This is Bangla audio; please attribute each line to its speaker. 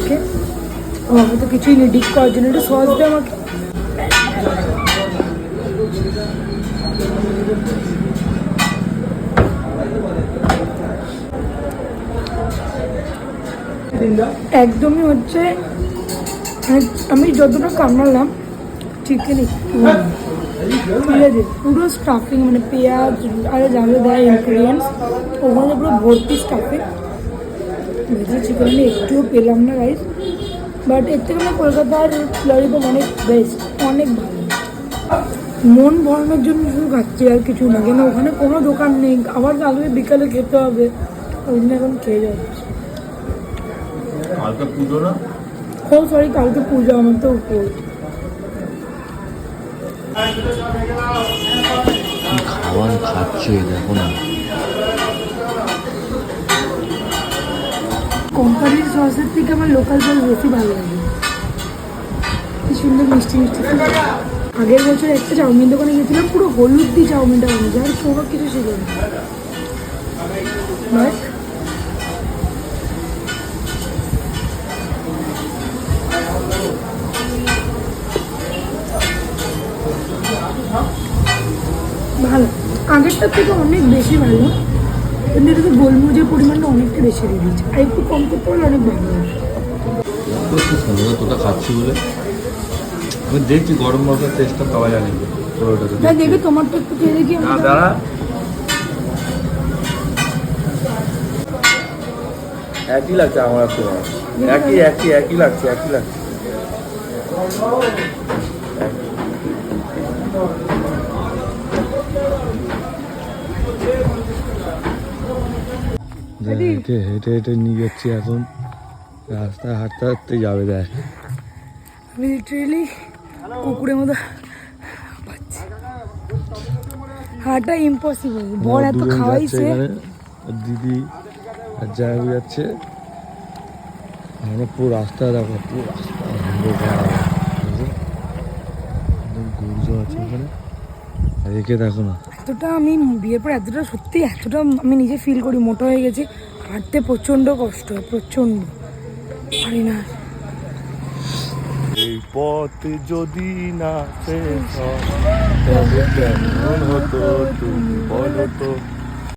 Speaker 1: আজকে। আমি তো কিছুই নেই ডিপ করার জন্য, একটু সস দে আমাকে। একদমই হচ্ছে আমি যতটা কামড়ালাম চিকেন ঠিক আছে, পুরো স্টাফিং মানে পেঁয়াজ আর যা যা দেয় ইনগ্রিডিয়েন্টস ওখানে পুরো ভর্তি স্টাফিং। ভেজি চিকেন আমি একটুও পেলাম না রাইস, বাট এর থেকে না কলকাতার ললিপপ অনেক বেস্ট, অনেক ভালো। মন ভরানোর জন্য শুধু খাচ্ছি আর কিছু না, কেন ওখানে কোনো দোকান নেই, আবার কালকে বিকালে খেতে হবে, ওই জন্য এখন খেয়ে যাচ্ছে।
Speaker 2: কালকে পুজো না?
Speaker 1: ও সরি, কালকে পুজো, আমার তো উপর।
Speaker 2: খাবার খাচ্ছে দেখো না।
Speaker 1: কোম্পানির সসের থেকে আমার লোকাল সস বেশি ভালো লাগে, কি সুন্দর মিষ্টি মিষ্টি। আগের বছর একটা চাউমিন দোকানে গেছিলাম, পুরো হলুদ দিয়ে চাউমিনটা বানিয়েছে, আর কোনো কিছু ছিল না। ভালো, আগেরটার থেকে অনেক বেশি ভালো, কিন্তু এটাতে গোলমরিচের পরিমাণটা অনেকটা বেশি দিয়ে দিয়েছে, আর একটু কম করতে পারলে অনেক ভালো হবে।
Speaker 2: তোটা খাচ্ছি বলে আমি দেখছি গরম মশলার টেস্টটা পাওয়া যায়নি।
Speaker 1: দেখে তোমার তো একটু খেয়ে দেখি।
Speaker 2: না দাঁড়া, একই লাগছে আমার, তোমার একই একই একই লাগছে, একই লাগছে। হেঁটে হেঁটে হেঁটে নিয়ে যাচ্ছি এখন, রাস্তায় হাঁটতে হাঁটতে যাবে দেখ।
Speaker 1: আমি লিটারেলি কুকুরের মতো পাচ্ছি, হাঁটা ইম্পসিবল। বর এত খাওয়াইছে,
Speaker 2: দিদি আর জায়গা যাচ্ছে, আমরা পুরো রাস্তা দেখো, পুরো রাস্তা গরু আছে ওখানে, আর একে দেখো না।
Speaker 1: এতটা আমি বিয়ের পর এতটা সত্যি এতটা আমি নিজে ফিল করি মোটা হয়ে গেছি, হাঁটতে প্রচণ্ড কষ্ট হয়, প্রচণ্ড পারি না।
Speaker 2: এই পথ যদি না শেষ হয় তবে কেমন হতো তুমি বলো তো।